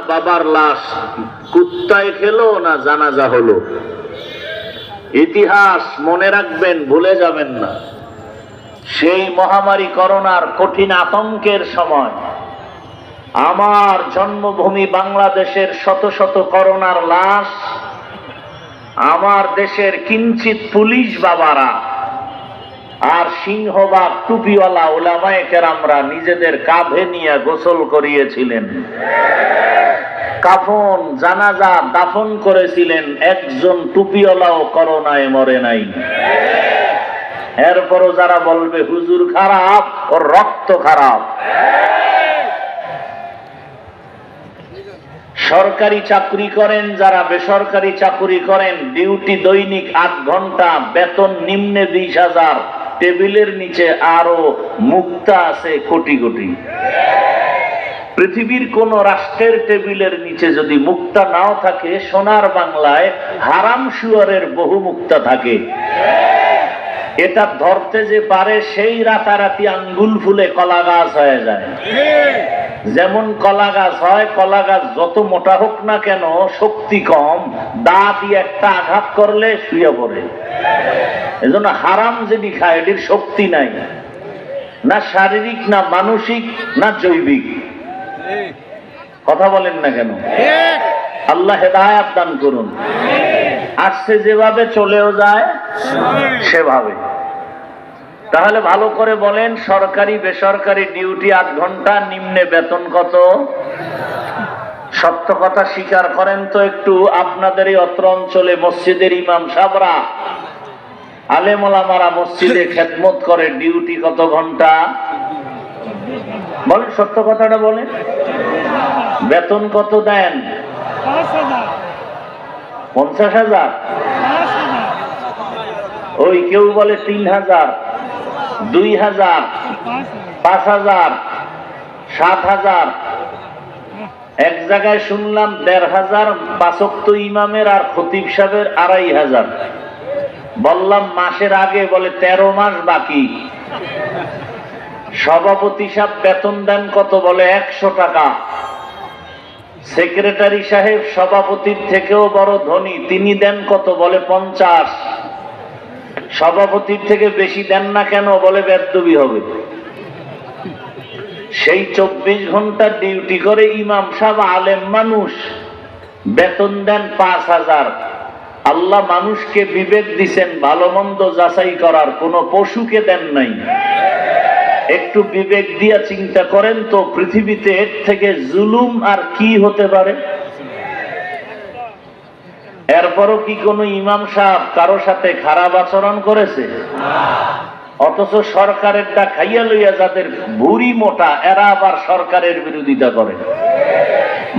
বাবার লাশ কুত্তায় খেলো না জানাজা হলো? ইতিহাস মনে রাখবেন, ভুলে যাবেন না। সেই মহামারী করোনার কঠিন আতঙ্কের সময় আমার জন্মভূমি বাংলাদেশের শত শত করোনার লাশ আমার দেশের কিঞ্চিত পুলিশ বাবারা আর সিংহবাগ টুপিওয়ালা উলামায়ে কেরামরা নিজেদের কাঁধে নিয়ে গোসল করিয়েছিলেন, কাফন জানাজা দাফন করেছিলেন। একজন টুপিওয়ালাও করোনায় মরে নাই। এরপরও যারা বলবে হুজুর খারাপ, ওর রক্ত খারাপ। সরকারি চাকরি করেন যারা, বেসরকারি চাকরি করেন, ডিউটি দৈনিক 8 ঘন্টা, বেতন নিম্নে 20,000, টেবিলের নিচে আরো মুক্তা আছে কোটি কোটি। পৃথিবীর কোন রাষ্ট্রের টেবিলের নিচে যদি মুক্তা নাও থাকে, সোনার বাংলায় হারাম শুয়ারের বহু মুক্তা থাকে। এটা ধরতে যে পারে সেই রাতারাতি আঙ্গুল ফুলে কলা গাছ হয়ে যায়। যেমন কলা গাছ হয়, কলা গাছ যত মোটা হোক না কেন, শক্তি কম, দা দিয়ে একটা আঘাত করলে শুয়ে পড়ে। এজন্য হারাম যিনি খায় এটির শক্তি নাই, না শারীরিক, না মানসিক, না জৈবিক। কথা বলেন না কেন? আল্লাহ হেদায়েত দান করুন। আসছে যেভাবে চলেও যায় সেভাবে। তাহলে ভালো করে বলেন, সরকারি বেসরকারি ডিউটি 8 ঘন্টা, নিম্নে বেতন কত? সত্য কথা স্বীকার করেন তো একটু। আপনাদের এই অত্র অঞ্চলে মসজিদের ইমাম সাহেবরা, আলেম ওলামারা মসজিদে খেদমত করে, ডিউটি কত ঘন্টা? বলেন, সত্য কথাটা বলেন। বেতন কত দেন? 50,000। ওই কেউ বলে 3,000, 2,000, 5,000, 7,000। এক জায়গায় শুনলাম 1,500 5 ওয়াক্ত ইমামের আর খতিব সাহেবের 2,500। বললাম মাসের আগে, বলে 13 মাস বাকি। সভাপতি সাহেব বেতন দেন কত? বলে 100 টাকা। সেক্রেটারি সাহেব সভাপতির থেকেও বড় ধনী, তিনি দেন কত? বলে 50। সভাপতির থেকে বেশি দেন না কেন? বলে বেদবি হবে। সেই 24 ঘন্টা ডিউটি করে ইমাম সাহেব, আলেম মানুষ, বেতন দেন 5,000। আল্লাহ মানুষকে বিবেক দিছেন ভালো মন্দ যাচাই করার, কোন পশুকে দেন নাই। একটু বিবেক দিয়া চিন্তা করেন তো, পৃথিবীতে এর থেকে জুলুম আর কি হতে পারে? এরপরও কি কোন ইমাম সাহেব কারো সাথে খারাপ আচরণ করেছে? অথচ সরকারেরটা খাইয়া লইয়া যাদের ভুঁড়ি মোটা, এরা আবার সরকারের বিরোধিতা করে,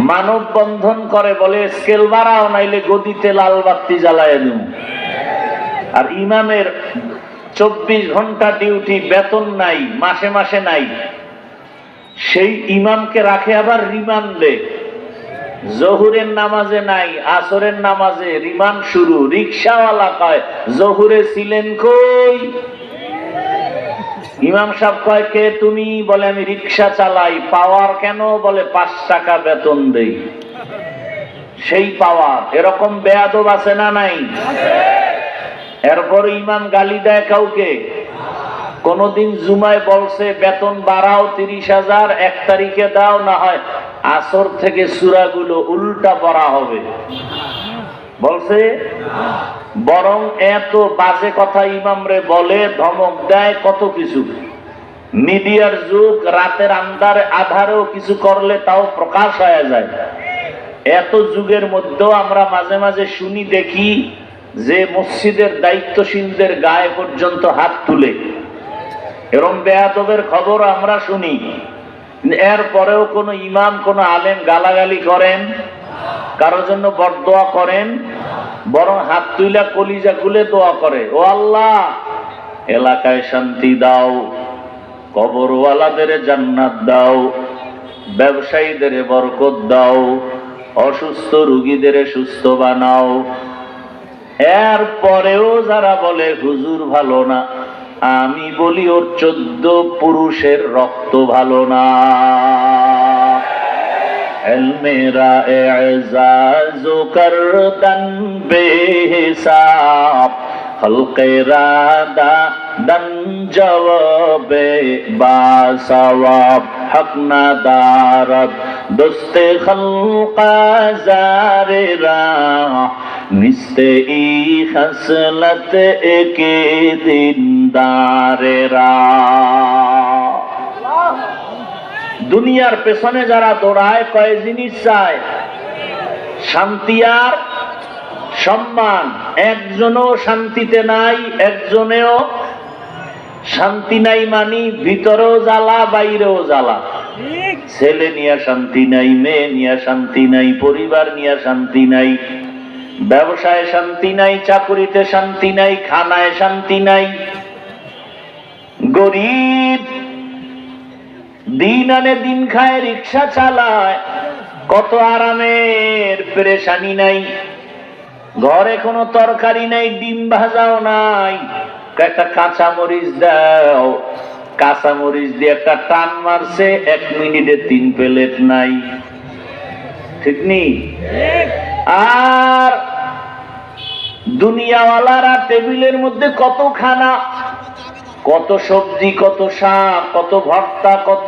মানববন্ধন করে, বলে স্কেল বাড়াও নাইলে গদিতে লাল বাতি জ্বালায় দেব। আর ইমামের 24 ঘন্টা ডিউটি, বেতন নাই, মাসে মাসে নাই। সেই ইমামকে রাখে আবার রিমান্ডে। জহুরের নামাজে নাই, আসরের নামাজে রিমান্ড শুরু। রিকশাওয়ালা কয়, জহুরে ছিলেন কই? ইমাম সাহেব কয়, কে তুমি? বলে আমি রিকশা চালাই। পাওয়ার কেন? বলে 5 টাকা বেতন দেই। সেই পাওয়ার। এরকম বেয়াদব আছে না নাই? এরপর ইমাম গালি দেয় কাউকে। কোনদিন জুমায় বলছে বেতন বাড়াও 30,000, 1 তারিখে দাও, না হয় আসর থেকে সূরাগুলো উল্টা পড়া হবে। বলছে? বরং এত বাজে কথা ইমামরে বলে, ধমক দেয়, কত কিছু। মিডিয়ার যুগ, রাতের আধারেও কিছু করলে তাও প্রকাশ হয়ে যায়। এত যুগের মধ্যেও আমরা মাঝে মাঝে শুনি, দেখি যে মসজিদের দায়িত্বশীলদের গায়ে পর্যন্ত হাত তুলে। এরকম বেয়াদবের খবর আমরা শুনি। এরপরেও কোন ইমাম, কোন আলেম গালাগালি করেন, কারোর জন্য বরদোয়া করেন? বরং হাত তুইলা কলিজা খুলে দোয়া করে, ও আল্লাহ এলাকায় শান্তি দাও, কবরওয়ালাদের জান্নাত দাও, ব্যবসায়ীদের বরকত দাও, অসুস্থ রোগীদের সুস্থ বানাও। এরপরেও যারা বলে হুজুর ভালো না, আমি বলি ওর 14 পুরুষের রক্ত ভালো না। मेरा एजाज करदन बेहिसाब हल्के रादा दन जवाबे बासवाब हक न दारद दोस्ते खल्का ज़ारे राह निस्ते ई खसलत एके दिनदारे राह। দুনিয়ার পেছনে যারা দৌড়ায় কয় জিনিস চায়? শান্তি আর সম্মান। একজনও শান্তিতে নাই, একজনেও শান্তি নাই, মানি ভিতরেও জ্বালা বাইরেও জ্বালা। ছেলে নিয়ে শান্তি নাই, মেয়ে নিয়ে শান্তি নাই, পরিবার নিয়ে শান্তি নাই, ব্যবসায় শান্তি নাই, চাকুরিতে শান্তি নাই, খানায় শান্তি নাই। গরিব দিন আনে দিন খায়, রিক্সা চালায়, কত আরামের, পেরেশানি নাই। ঘরে কোনো তরকারি নাই, ডিম ভাজাও নাই, একটা কাঁচা মরিচ দাও, কাঁচা মরিচ দিয়ে একটা টান মারছে, 1 মিনিটে 3 প্লেট নাই। ঠিক নেই? আর দুনিয়াওয়ালারা টেবিলের মধ্যে কত খানা, কত সবজি, কত শাক, কত ভর্তা, কত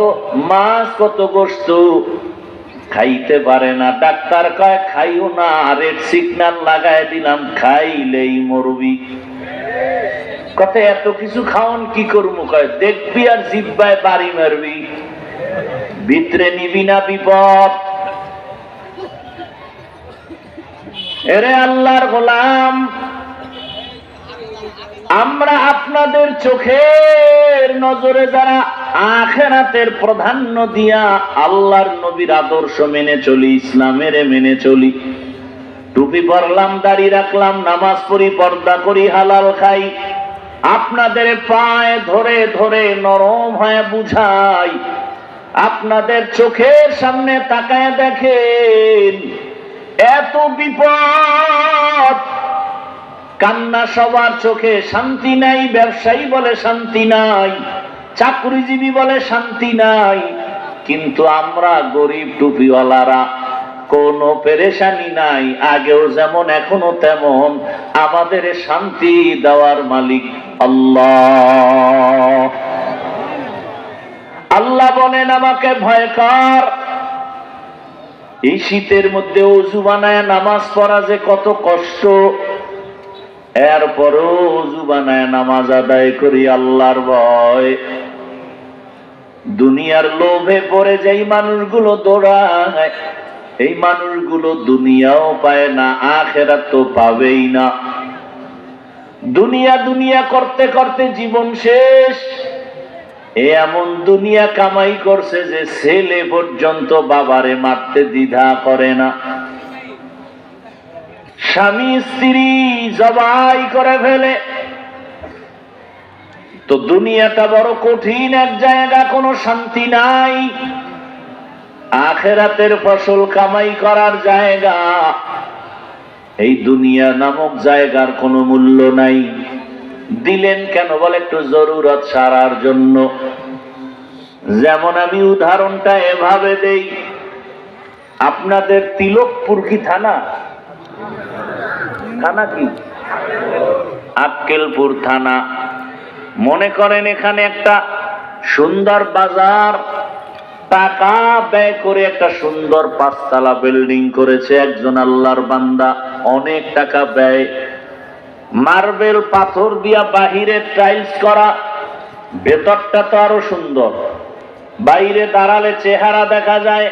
মাছ, কত গোশত, খাইতে পারে না। ডাক্তার কয় খাইও না, রেড সিগন্যাল লাগায় দিলাম, খাইলেই মরবি। কত এত কিছু খাওন কি করবো? কয় দেখবি আর জিব্বায় বাড়ি মারবি, ভিতরে নিবি না বিপদ। এরে আল্লাহর গোলাম, আমরা আপনাদের চোখের নজরে যারা আখিরাতের প্রাধান্য দিয়া আল্লাহর নবীর আদর্শ মেনে চলি, ইসলামের মেনে চলি, টুপি পরলাম, দাড়ি রাখলাম, নামাজ পড়ি, পর্দা করি, হালাল খাই, আপনাদের পায়ে ধরে ধরে নরম হয়ে বুঝাই, আপনাদের চোখের সামনে তাকায় দেখেন এত বিপদ, কান্না সবার চোখে, শান্তি নাই। ব্যবসায়ী বলে শান্তি নাই, চাকরিজীবী বলে শান্তি নাই, কিন্তু আমরা গরিব টুপিওয়ালারা কোনো পেরেশানি নাই। আগেও যেমন এখনো তেমন। আমাদের শান্তি দেওয়ার মালিক আল্লাহ। আল্লাহ বলেন আমাকে ভয় কর। এই শীতের মধ্যে ওযু বানায় নামাজ পড়া যে কত কষ্ট, এরপরও ওযু বানায় নামাজ আদায় করি আল্লাহর ভয়। দুনিয়ার লোভে পড়ে যেই মানুষগুলো দৌড়ায়, এই মানুষগুলো দুনিয়াও পায় না, আখিরাত তো পাবেই না। দুনিয়া দুনিয়া করতে করতে জীবন শেষ। এমন দুনিয়া কামাই করছে যে ছেলে পর্যন্ত বাবারে মারতে দ্বিধা করে না, স্বামী স্ত্রী জবাই করে ফেলে। তো দুনিয়াটা বড় কঠিন এক জায়গা, কোনো শান্তি নাই। আখিরাতের ফসল কামাই করার জায়গা, এই দুনিয়া নামক জায়গার কোনো মূল্য নাই। দিলেন কেন? বলে একটু জরুরত সারার জন্য। যেমন আমি উদাহরণটা এভাবে দেই, আপনাদের তিলকপুর কি থানা? থানা কি? আক্কেলপুর থানা। মনে করেন এখানে একটা সুন্দর বাজার, টাকা ব্যয় করে একটা সুন্দর 5 তলা বিল্ডিং করেছে একজন আল্লাহর বান্দা, অনেক টাকা ব্যয়, মার্বেল পাথর দিয়া বাহিরে টাইলস করা, ভেতরটা তো আরো সুন্দর, বাইরে দাঁড়ালে চেহারা দেখা যায়,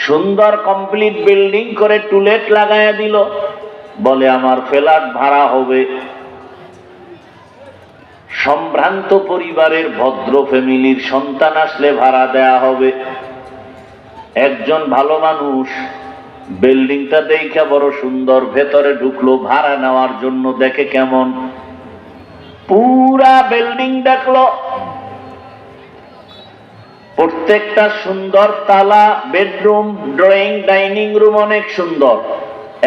সুন্দর কমপ্লিট বিল্ডিং করে টুলেট লাগাইয়া দিল। বলে আমার ফ্ল্যাট ভাড়া হবে। সম্ভ্রান্ত পরিবারের ভদ্র ফ্যামিলির সন্তান আসলে ভাড়া দেয়া হবে। একজন ভালো মানুষ বিল্ডিংটা দেখে বড় সুন্দর, ভেতরে ঢুকলো ভাড়া নেওয়ার জন্য, দেখে কেমন, পুরা বিল্ডিং দেখলো, প্রত্যেকটা সুন্দর তালা, বেডরুম, ড্রয়িং, ডাইনিং রুম অনেক সুন্দর।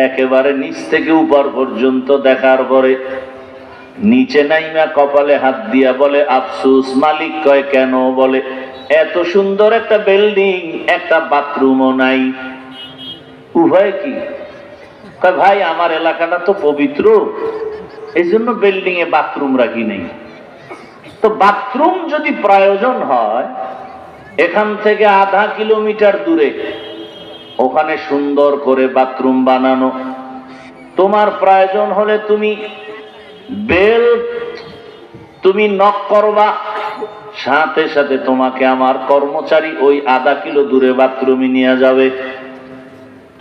একেবারে নিচ থেকে উপর পর্যন্ত দেখার পরে নিচে নাইমা কপালে হাত দিয়া বলে আফসোস। মালিক কয় কেন? বলে এত সুন্দর একটা বিল্ডিং, একটা বাথরুমও নাই, উভয় কি? কয় ভাই আমার এলাকাটা তো পবিত্র, এই জন্য বিল্ডিং এ বাথরুম রাখি নেই। তো বাথরুম যদি প্রয়োজন হয়, এখান থেকে আধা কিলোমিটার দূরে ওখানে সুন্দর করে বাথরুম বানানো। তোমার প্রয়োজন হলে তুমি নক করবা, সাথে সাথে তোমাকে আমার কর্মচারী ওই আধা কিলো দূরে বাথরুমে নিয়ে যাবে।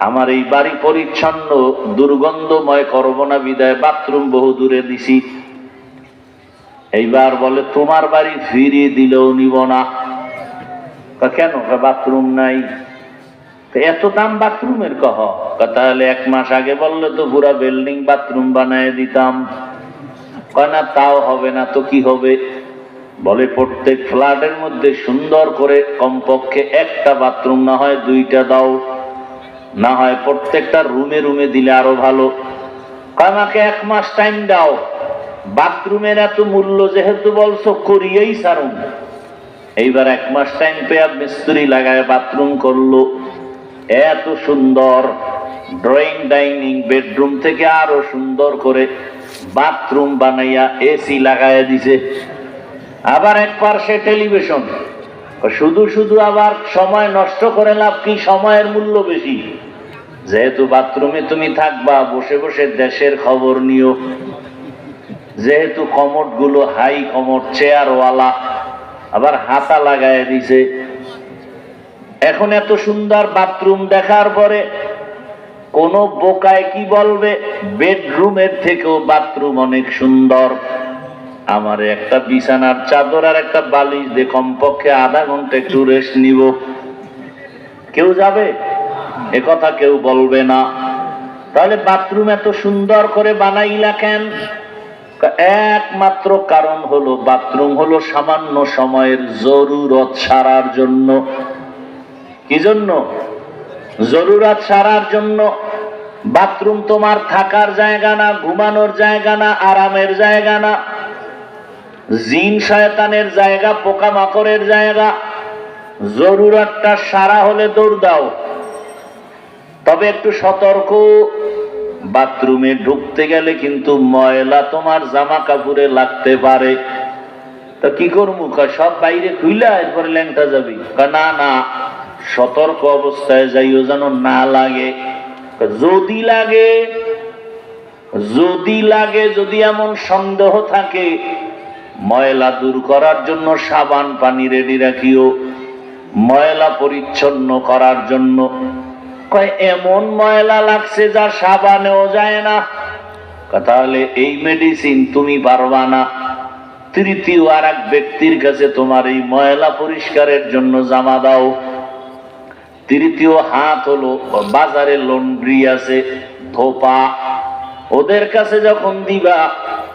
আমার এই বাড়ি পরিচ্ছন্ন, দুর্গন্ধময় করব না বিদায় বাথরুম বহু দূরে দিছি। এইবার বলে তোমার বাড়ি ফিরিয়ে দিলেও নিব না। কেন? বাথরুম নাই। এত দাম বাথরুমের? কহ তাহলে 1 মাস আগে বললে তো পুরা বিল্ডিং বাথরুম বানায় দিতাম। কয় না তাও হবে না। তো কি হবে? বলে প্রত্যেক ফ্ল্যাটের মধ্যে সুন্দর করে কমপক্ষে একটা বাথরুম, না হয় 2টা দাও, না হয় প্রত্যেকটা রুমে রুমে দিলে আরো ভালো। আমাকে 1 মাস টাইম দাও, বাথরুমের এত মূল্য যেহেতু বলছো করিয়েই সারুন। এইবার 1 মাস টাইম পেয়ে মিস্ত্রি লাগায় বাথরুম করলো। এত সুন্দর ড্রয়িং ডাইনিং বেডরুম থেকে আরো সুন্দর করে বাথরুম বানাইয়া এসি লাগাইয়া দিছে। আবার এক পার্শ্বে টেলিভিশন। শুধু শুধু আবার সময় নষ্ট করে লাভ কি? সময়ের মূল্য বেশি। যেহেতু বাথরুমে তুমি থাকবা, বসে বসে দেশের খবর নিও। যেহেতু কমোড গুলো হাই কমোড, চেয়ারওয়ালা, আবার হাতা লাগায় দিছে। এখন এত সুন্দর বাথরুম দেখার পরে কোন বোকায় কি বলবে? বেডরুমের থেকেও বাথরুম অনেক সুন্দর। আমার একটা বিছানার চাদর আর একটা বালিশ দিয়ে কমপক্ষে আধা ঘন্টা একটু রেস্ট নিব। কেউ যাবে? এ কথা কেউ বলবে না। তাহলে বাথরুম এত সুন্দর করে বানাইলা কেন? একমাত্র কারণ হলো বাথরুম হলো সামান্য সময়ের জরুরত সারার জন্য। কি জন্য? জরুরত সারার জন্য। বাথরুম তোমার থাকার জায়গা না, ঘুমানোর জায়গা না, আরামের জায়গা না, জিন শয়তানের জায়গা, পোকামাকড়ের জায়গা। জরুরতটা সারা হলে দৌড় দাও। তবে একটু সতর্ক, বাথরুমে ঢুকতে গেলে কিন্তু ময়লা তোমার জামা কাপড়ে লাগতে পারে। তো কি করবো? সব বাইরে খুইলা এরপরে ল্যাংটা যাবি? না না, সতর্ক অবস্থায় যাইও যেন না লাগে। যদি লাগে, যদি এমন সন্দেহ থাকে, ময়লা দূর করার জন্য সাবান পানি রেডি রাখিও, ময়লা পরিচ্ছন্ন করার জন্য। কয় এমন ময়লা লাগছে যা সাবানেও যায় না। তাহলে এই মেডিসিন তুমি পারবা না। তৃতীয় আর এক ব্যক্তির কাছে তোমার এই ময়লা পরিষ্কারের জন্য জামা দাও। তৃতীয় হাত হলো বাজারে লন্ড্রি আছে, ধোপা, ওদের কাছে যখন দিবা,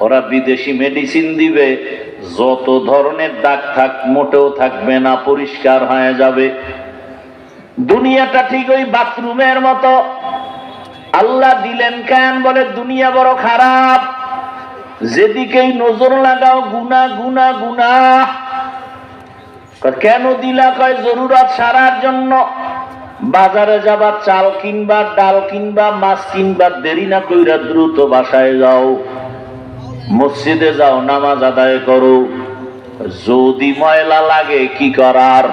ওরা বিদেশি মেডিসিন দিবে। যত ধরনের দাগ থাক মোটেও থাকবে না, পরিষ্কার হয়ে যাবে। দুনিয়াটা ঠিক ওই বাথরুমের মতো। আল্লাহ দিলেন কেন? বলে দুনিয়া বড় খারাপ, যেদিকেই নজর লাগাও গুনাহ গুনাহ গুনাহ। কেন দিলা? কয় জরুরত সারার জন্য। বাজারে যাবা, চাল কিনবা, ডাল কিনবা, মাছ কিনবা, দেরি না কইরা দ্রুত বাসায় যাও, মসজিদে যাও, নামাজ আদায় করো। যদি ময়লা লাগে কি করার?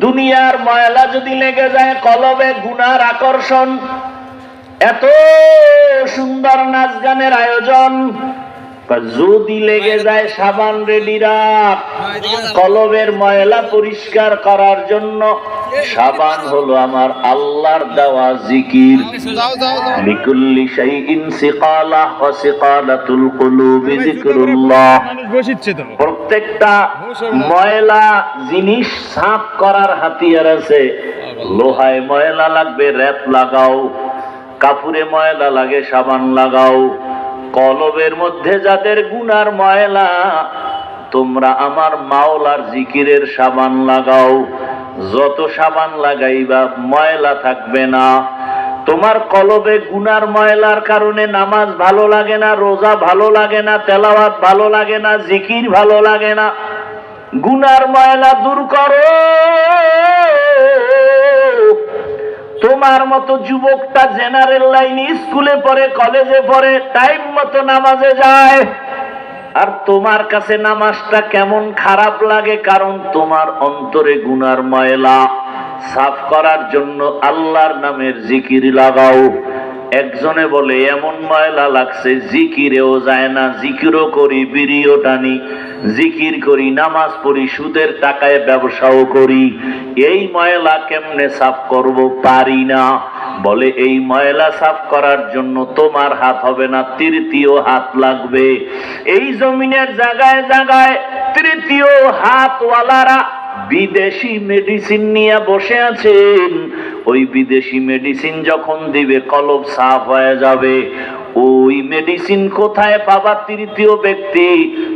দুনিয়ার ময়লা যদি লেগে যায় কলবে, গুনার আকর্ষণ। এত সুন্দর নাচ গানের আয়োজন, যদি লেগে যায় সাবান রেডি রাখ। কলবের ময়লা পরিষ্কার করার জন্য সাবান হলো আমার আল্লাহর দেওয়া জিকির। লিকুল্লি শাইইন সিকালা ওয়া সিকালাতুল কুলুবি যিকরুল্লাহ। প্রত্যেকটা ময়লা জিনিস সাফ করার হাতিয়ার আছে। লোহায় ময়লা লাগবে, র‍্যাপ লাগাও। কাপড়ে ময়লা লাগে, সাবান লাগাও। কলবের মধ্যে যাদের গুনার ময়লা, তোমরা আমার মাওলার জিকিরের সাবান লাগাও। যত সাবান লাগাইবা ময়লা থাকবে না। তোমার কলবে গুনার ময়লার কারণে নামাজ ভালো লাগে না, রোজা ভালো লাগে না, তেলাওয়াত ভালো লাগে না, জিকির ভালো লাগে না। গুনার ময়লা দূর করো। তোমার মতো যুবকটা জেনারেল লাইনে স্কুলে পড়ে, কলেজে পড়ে, টাইম মতো নামাজে যায়, আর তোমার কাছে নামাজটা কেমন খারাপ লাগে, কারণ তোমার অন্তরে গুনার ময়লা সাফ করার জন্য আল্লাহর নামের জিকির লাগাও। একজনে বলে এমন ময়লা লাগছে জিকিরেও যায় না, জিকিরও করি, বিড়িও টানি, জিকির করি, নামাজ পড়ি, সুদের টাকায় ব্যবসাও করি, এই ময়লা কেমনে সাফ করব, পারি না। বলে এই ময়লা সাফ করার জন্য তোমার হাত হবে না, তৃতীয় হাত লাগবে। এই জমিনের জায়গায় জায়গায় তৃতীয় হাতওয়ালারা বিদেশি মেডিসিন নিয়ে বসে আছেন। ওই বিদেশি মেডিসিন যখন দিবে কলব সাফ হয়ে যাবে। ওই মেডিসিন কোথায় পাবা তৃতীয় ব্যক্তি?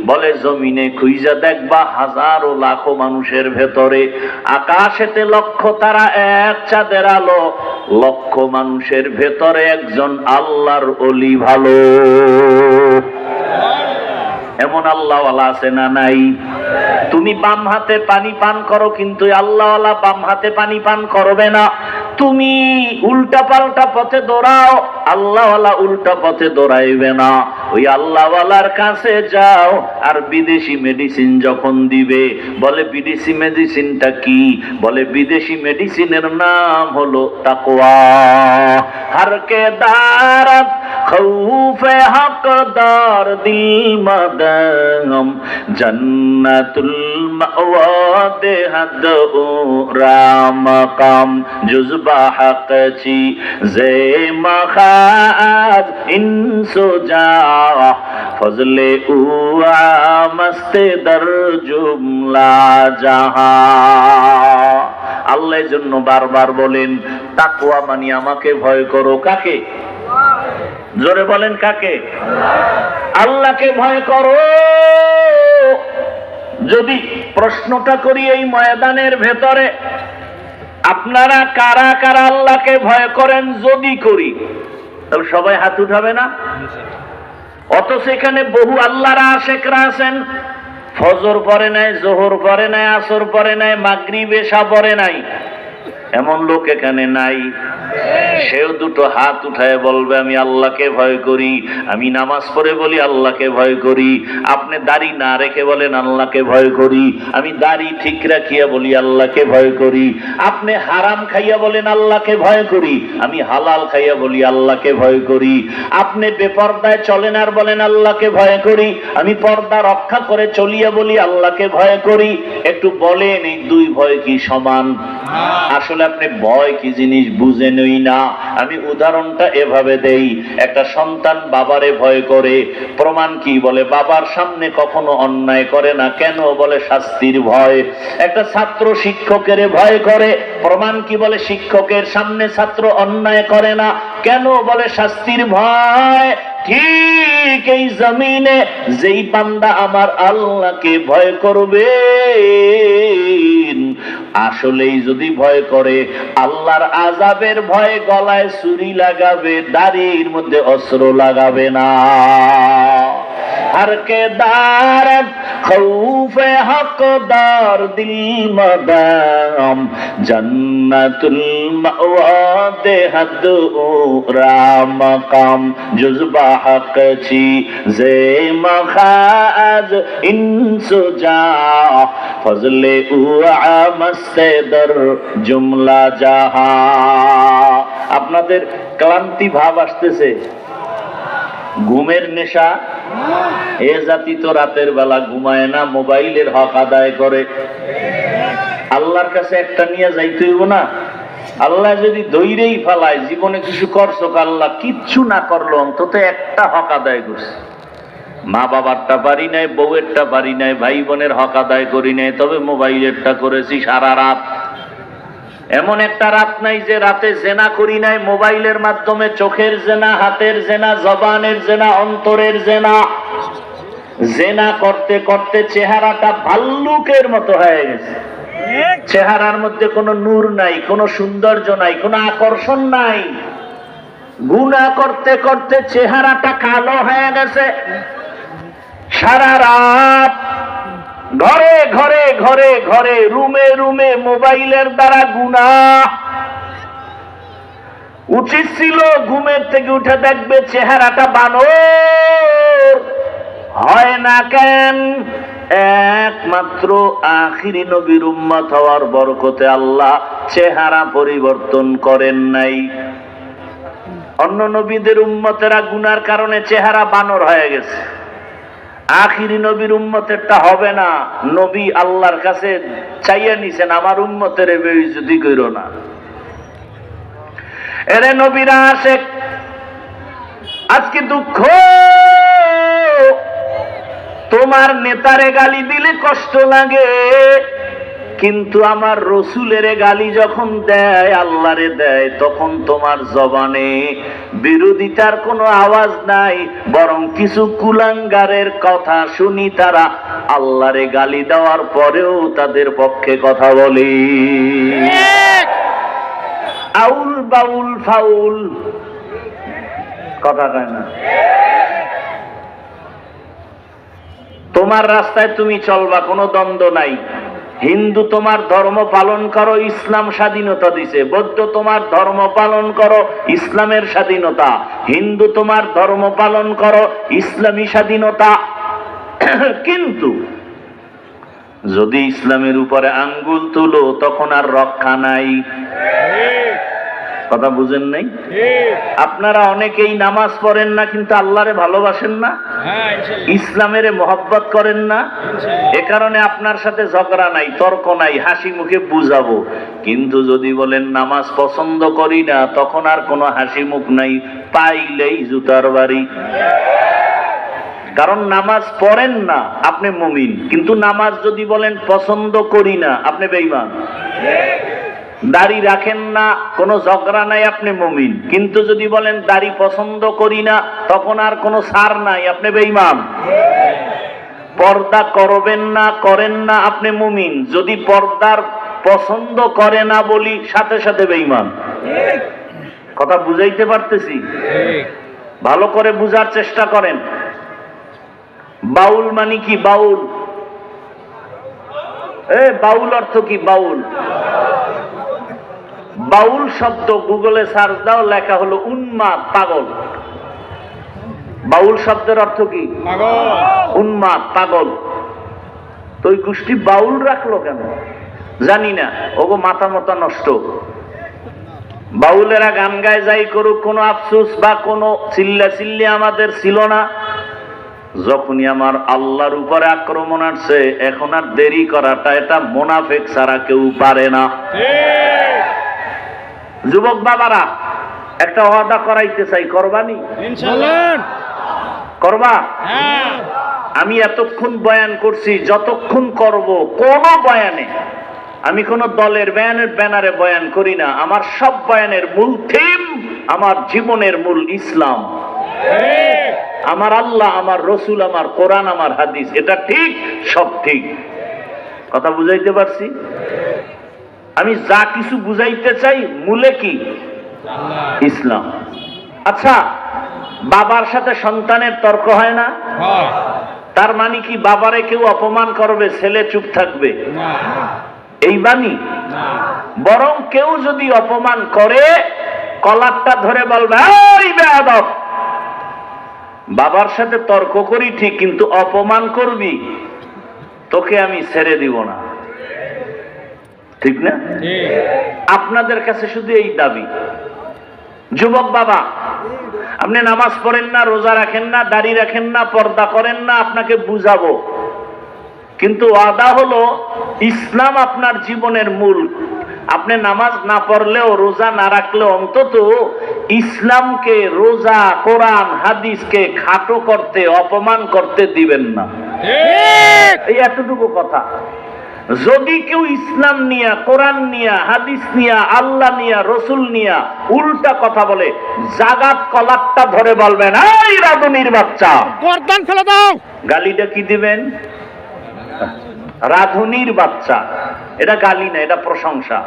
বলে জমিনে খুঁজা দেখবা হাজারো লাখো মানুষের ভেতরে, আকাশেতে লক্ষ তারা এক চাঁদের আলো, লক্ষ মানুষের ভেতরে একজন আল্লাহর ওলি ভালো। এমন আল্লাহওয়ালা আছে না নাই? তুমি বাম হাতে পানি পান করো, কিন্তু আল্লাহওয়ালা বাম হাতে পানি পান করবে না। তুমি উল্টা পাল্টা পথে দৌড়াও, আল্লাহওয়ালা উল্টা পথে দৌড়াইবে না। ওই আল্লাহওয়ালার কাছে যাও। আর বিদেশি মেডিসিন যখন দিবে, বলে বিদেশি মেডিসিনটা কি? বলে বিদেশি মেডিসিনের নাম হলো তাকওয়া। হরকে দারত খৌফে হকদার দিল মদম জন্নতুল মাওয়া দেহদ রাম কাম জুজবা হক ছি জে মখাজ ইনসুজা ফজলে উআ মস্তে দর জুমলা জাহা। আল্লাহর জন্য বারবার বলেন তাকওয়া মানে আমাকে ভয় করো। কাকে? জোরে বলেন কাকে? আল্লাহকে ভয় করো। যদি প্রশ্নটা করি এই ময়দানের ভেতরে, আপনারা কারা কারা আল্লাহকে ভয় করেন? যদি করি তবে সবাই হাত উঠাবে না? অথচ এখানে বহু আল্লাহর আশেকরা আছেন, ফজর পড়ে নাই, জোহর পড়ে নাই, আসর পড়ে নাই, মাগরিব এশা পড়ে নাই, এমন লোক এখানে নাই? সেও দুটো হাত উঠায় বলবে আমি আল্লাহকে ভয় করি। আমি নামাজ পড়ে বলি আল্লাহকে ভয় করি। আপনি দাড়ি না রেখে বলেন আল্লাহকে ভয় করি। আমি দাড়ি ঠিক রাখিয়া বলি আল্লাহকে ভয় করি। আপনি হারাম খাইয়া বলেন আল্লাহকে ভয় করি। আমি হালাল খাইয়া বলি আল্লাহকে ভয় করি। আপনি বেপর্দায় চলেন আর বলেন আল্লাহকে ভয় করি। আমি পর্দা রক্ষা করে চলিয়া বলি আল্লাহকে ভয় করি। একটু বলেন এই দুই ভয় কি সমান? আসলে আপনি ভয় কি জিনিস বুঝেনই না। আমি উদাহরণটা এভাবে দেই। একটা সন্তান বাবারে ভয় করে, প্রমাণ কি? বলে বাবার সামনে কখনো অন্যায় করে না। কেন? বলে শাস্তির ভয়। একটা ছাত্র শিক্ষকের ভয় করে, প্রমাণ কি? বলে শিক্ষকের সামনে ছাত্র অন্যায় করে না। কেন? বলে শাস্তির ভয়। ঠিক এই জমিনে যেই বান্দা আমার আল্লাহকে ভয় করবে, আসলেই যদি ভয় করে, আল্লাহর আযাবের ভয়ে গলায় ছুরি লাগাবে, দাড়ির মধ্যে অস্ত্র লাগাবে না। হরকে দারত খৌফে হকদার দিল মদম জন্নতুল মাওয়া দেহদ রাম কাম জুজবা হক ছি জে মখাজ ইনসুজা ফজলে উআ মস্তে দর জুমলা জাহা। আপনাদের ক্লান্তি ভাব আসতেছে, ঘুমের নেশা। এ জাতি তো রাতের বেলা ঘুমায় না, মোবাইলের হক আদায় করে। আল্লাহর কাছে একটা নিয়ে যাইতে হইব না? আল্লাহ যদি দৈরেই ফেলায়, জীবনে কিছু করছো, আল্লাহ কিচ্ছু না করলো, অন্তত একটা হক আদায় করছে। মা বাবারটা পারি নাই, বউয়েরটা পারি নাই, ভাই বোনের হক আদায় করি নাই, তবে মোবাইলেরটা করেছি সারা রাত। এমন একটা রাত নাই যে রাতে জেনা করি নাই। মোবাইলের মাধ্যমে চোখের জেনা, হাতের জেনা, জবানের জেনা, অন্তরের জেনা। জেনা করতে করতে চেহারাটা ভাল্লুকের মতো হয়ে গেছে। চেহারার মধ্যে কোনো নূর নাই, কোনো সৌন্দর্য নাই, কোনো আকর্ষণ নাই। গুনাহ করতে করতে চেহারাটা কালো হয়ে গেছে। সারা রাত ঘরে ঘরে ঘরে ঘরে রুমে রুমে মোবাইলের দ্বারা গুনাহ। উচিত ছিল ঘুমের থেকে উঠে দেখবে চেহারাটা বানর হয় না কেন? একমাত্র আখিরি নবীর উম্মত হওয়ার বরকতে আল্লাহ চেহারা পরিবর্তন করেন নাই। অন্য নবীদের উম্মতেরা গুনার কারণে চেহারা বানর হয়ে গেছে, আখিরি নবীর উম্মতেরটা হবে না। নবী আল্লাহর কাছে চাইয়া নিছেন, আমার উম্মতের বেইজ্জতি কইরো না। এরে নবীরা আশেক, আজকে দুঃখ, তোমার নেতারে গালি দিলে কষ্ট লাগে, কিন্তু আমার রসুলের গালি যখন দেয়, আল্লাহরে দেয়, তখন তোমার জবানে বিরোধিতার কোনো আওয়াজ নাই, বরং কিছু কুলাঙ্গারের কথা শুনি তারা আল্লাহরে গালি দেওয়ার পরেও তাদের পক্ষে কথা বলে। আউল বাউল ফাউল কথা কয় না। তোমার রাস্তায় তুমি চলবা, কোনো দ্বন্দ্ব নাই। হিন্দু তোমার ধর্ম পালন করো, ইসলাম স্বাধীনতা দিছে। বৌদ্ধ তোমার ধর্ম পালন করো, ইসলামের স্বাধীনতা। হিন্দু তোমার ধর্ম পালন করো, ইসলামী স্বাধীনতা। কিন্তু যদি ইসলামের উপরে আঙ্গুল তুলো, তখন আর রক্ষা নাই। কথা বুঝেন নাই? আপনারা অনেকেই নামাজ পড়েন না, কিন্তু আল্লাহরে ভালোবাসেন না, ইসলামের মহব্বত করেন না। এ কারণে আপনার সাথে ঝগড়া নাই, তর্ক নাই, হাসি মুখে বুঝাবো। কিন্তু যদি বলেন নামাজ পছন্দ করি না, তখন আর কোনো হাসি মুখ নাই, পাইলেই জুতার বাড়ি। কারণ নামাজ পড়েন না, আপনি মুমিন। কিন্তু নামাজ যদি বলেন পছন্দ করি না, আপনি বেঈমান। দাড়ি রাখেন না, কোনো ঝগড়া নাই, আপনি মুমিন। কিন্তু যদি বলেন দাড়ি পছন্দ করি না, তখন আর কোনো ছাড় নাই, আপনি বেঈমান। পর্দা করবেন না, করেন না, আপনি মুমিন। যদি পর্দার পছন্দ করে না বলি, সাথে সাথে বেঈমান। কথা বুঝাইতে পারতেছি? ভালো করে বুঝার চেষ্টা করেন। বাউল মানে কি? বাউল, বাউল অর্থ কি? বাউল, বাউল শব্দ গুগলে সার্চ দাও, লেখা হলো উন্মাদ, পাগল। বাউল শব্দের অর্থ কি? উন্মাদ, পাগল। তো ওই গোষ্ঠী বাউল রাখলো কেন জানি না, ওগো মাথা মাথা নষ্ট। বাউলেরা গান গায়, যাই করুক, কোনো আফসোস বা কোনো চিল্লা চিল্লি আমাদের ছিল না। যখনই আমার আল্লাহর উপরে আক্রমণ আসছে, এখন আর দেরি করাটা, এটা মুনাফিক ছাড়া কেউ পারে না। যুবক বাবারা, একটা ওয়াদা করাইতে চাই, করবানি? ইনশাআল্লাহ করবা। আমি এতক্ষণ বয়ান করছি, যতক্ষণ করব, কোন বয়ানে আমি কোন দলের ব্যানারে বয়ান করি না। আমার সব বয়ানের মূল থিম, আমার জীবনের মূল ইসলাম, আমার আল্লাহ, আমার রসুল, আমার কোরআন, আমার হাদিস। এটা ঠিক, সব ঠিক। কথা বুঝাইতে পারছি? আমি যা কিছু বুঝাইতে চাই, মূলে কি? ইসলাম। আচ্ছা, বাবার সাথে সন্তানের তর্ক হয় না? তার মানে কি বাবারে কেউ অপমান করবে, ছেলে চুপ থাকবে? এই বাণী। বরং কেউ যদি অপমান করে, কলারটা ধরে বলবে, এই বেয়াদব। বাবার সাথে তর্ক করি ঠিক, কিন্তু অপমান করবি, তোকে আমি ছেড়ে দিব না। ঠিক না? আপনাদের কাছে শুধু এই দাবি। যুবক বাবা, আপনি নামাজ পড়েন না, রোজা রাখেন না, দাড়ি রাখেন না, পর্দা করেন না, আপনাকে বুঝাবো। কিন্তু ওয়াদা হলো, ইসলাম আপনার জীবনের মূল। আপনি নামাজ না পড়লেও, রোজা না রাখলেও, অন্তত ইসলামকে, রোজা, কোরআন, হাদিসকে খাটো করতে, অপমান করতে দিবেন না। এই এতটুকু কথা। যদি কেউ ইসলাম নিয়া, কোরআন নিয়া, হাদিস নিয়া, আল্লাহ নিয়া, রসুল নিয়া উল্টা কথা বলে, জাগাত কলারটা ধরে বলবেন, এই রাধুনির বাচ্চা, গর্দান ফেলে দাও। গালিটা কি দিবেন? রাধুনির বাচ্চা। এটা গালি না, এটা প্রশংসা।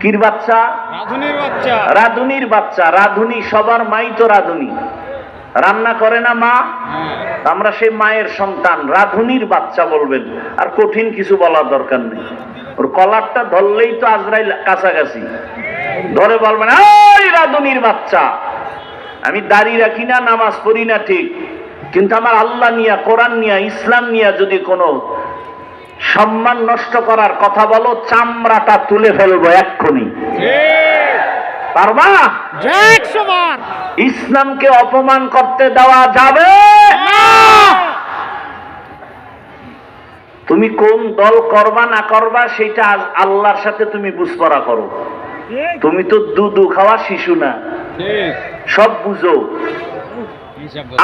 কির বাচ্চা? রাধুনির বাচ্চা। রাধুনির বাচ্চা। রাধুনি, সবার মাই তো রাধুনি। রান্না করে না মা? আমরা সেই মায়ের সন্তান, রাধুনির বাচ্চা বলবেন, আর কঠিন কিছু বলার দরকার নেই। ওর কলারটা ধরলেই তো আজরাইল কাছাকাছি, ধরে বলবেন এই রাধুনির বাচ্চা। আমি দাড়ি রাখি না, নামাজ পড়ি না ঠিক, কিন্তু আমার আল্লাহ নিয়া, কোরআন নিয়া, ইসলাম নিয়া যদি কোনো সম্মান নষ্ট করার কথা বলো, চামড়াটা তুলে ফেলবো এক্ষুনি। পারবা? ইসলামকে অপমান করতে দেওয়া যাবে না। তুমি কোন দল করবা না করবা সেটা আল্লাহর সাথে তুমি বুঝপড়া করো। তুমি তো দুধু খাওয়া শিশু না, সব বুঝো।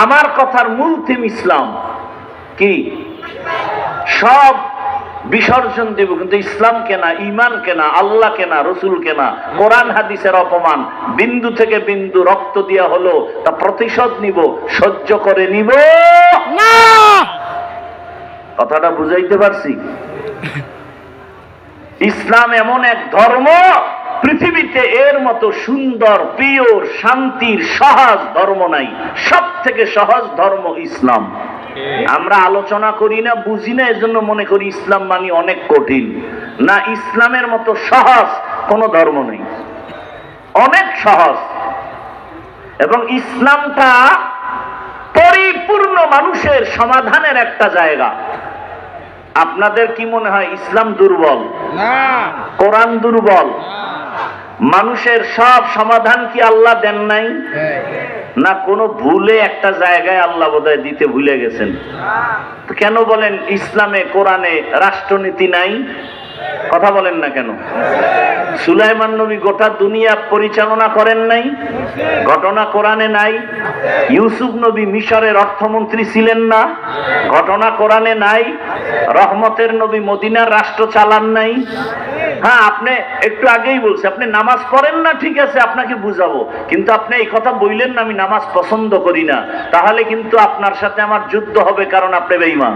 আমার কথার মূল থিম ইসলাম কি? সব বিসর্জন দেব, কিন্তু ইসলাম কেনা, ইমান কেনা, আল্লাহ কেনা, রসুল কেনা, কোরআন হাদিসের অপমান বিন্দু থেকে বিন্দু রক্ত দিয়া হলো তা প্রতিশোধ নিব, সহ্য করে নিব না। কথাটা বুঝাইতে পারছি? ইসলাম এমন এক ধর্ম, পৃথিবীতে এর মতো সুন্দর, পিওর, শান্তির, সহজ ধর্ম নাই। সব থেকে সহজ ধর্ম ইসলাম। আমরা আলোচনা করি না, বুঝি না, এজন্য মনে করি ইসলাম মানে অনেক কঠিন। না, ইসলামের মতো সহজ কোন ধর্ম নেই, অনেক সহজ। এবং ইসলামটা পরিপূর্ণ মানুষের সমাধানের একটা জায়গা। আপনাদের কি মনে হয় ইসলাম দুর্বল? না। কোরআন দুর্বল? মানুষের সব সমাধান কি আল্লাহ দেন নাই? না, কোন ভুলে একটা জায়গায় আল্লাহ বোধহয় দিতে ভুলে গেছেন। কেন বলেন ইসলামে, কোরআনে রাষ্ট্রনীতি নাই? কথা বলেন না কেন? সুলাইমান নবী গোটা দুনিয়া পরিচালনা করেন নাই? ঘটনা কোরআনে নাই? ইউসুফ নবী মিশরের অর্থমন্ত্রী ছিলেন না? ঘটনা কোরআনে নাই? রহমতের নবী মদিনার রাষ্ট্র চালান নাই? হ্যাঁ, আপনি একটু আগেই বলছি আপনি নামাজ পড়েন না, ঠিক আছে, আপনাকে বুঝাবো, কিন্তু আপনি এই কথা বললেন না আমি নামাজ পছন্দ করি না, তাহলে কিন্তু আপনার সাথে আমার যুদ্ধ হবে, কারণ আপনি বেঈমান।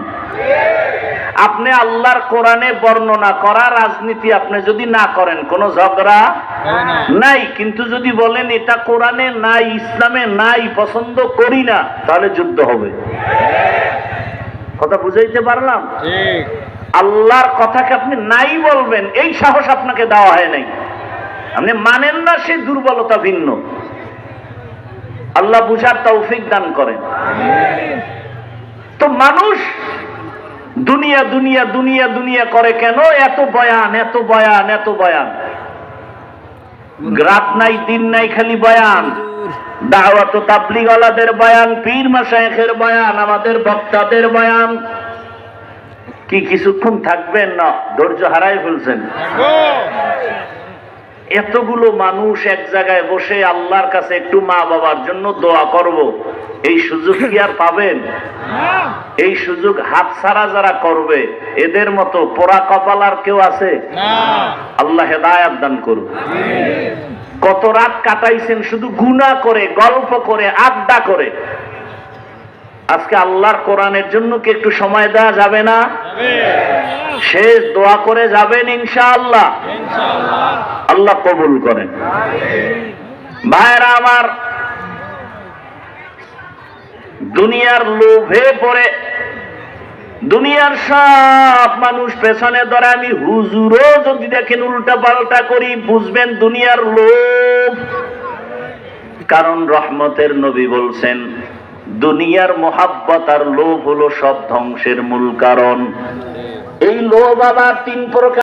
আপনি আল্লাহর কোরআনে বর্ণনা করা রাজনীতি আপনি যদি না করেন, কোনো ঝগড়া নাই, কিন্তু যদি বলেন এটা কোরআনে নাই, ইসলামে নাই, পছন্দ করি না, তাহলে যুদ্ধ হবে। কথা বুঝাইতে পারলাম? আল্লাহর কথাকে আপনি নাই বলবেন, এই সাহস আপনাকে দেওয়া হয় নাই। আপনি মানেন না, সেই দুর্বলতা ভিন্ন। আল্লাহ বুঝার তৌফিক দান করেন। তো মানুষ দুনিয়া দুনিয়া দুনিয়া দুনিয়া করে কেন? এত বয়ান, এত বয়ান, এত বয়ান, রাত নাই দিন নাই খালি বয়ান। দাওয়াত ও তাবলীগ ওয়ালাদের বয়ান, পীর মাশায়েখের বয়ান, আমাদের বক্তাদের বয়ান। কি কিছুক্ষণ থাকবেন? না, ধৈর্য হারাই ফেলছেন। এতগুলো মানুষ এক জায়গায় বসে আল্লাহর কাছে একটু মা বাবার জন্য দোয়া করব, এই সুযোগ কি আর পাবেন? এই সুযোগ হাতছাড়া যারা করবে, এদের মতো পোড়া কপাল আর কেউ আছে? আল্লাহ হেদায়েত দান করুন। কত রাত কাটাইছেন শুধু গুনাহ করে, গল্প করে, আড্ডা করে। আজকে আল্লাহর কোরআনের জন্য কি একটু সময় দেওয়া যাবে না? শেষ দোয়া করে যাবেন ইনশাআল্লাহ। আল্লাহ কবুল করেন। ভাইরা আমার, দুনিয়ার লোভে পড়ে দুনিয়ার সব মানুষ পেছনে ধরে, আমি হুজুরও যদি দেখেন উল্টা পাল্টা করি, বুঝবেন দুনিয়ার লোভ। কারণ রহমতের নবী বলছেন দুনিয়ার মোহাব্বত আর লোভ হলো সব ধ্বংসের মূল কারণ। এই লোভ আবার তিন প্রকার।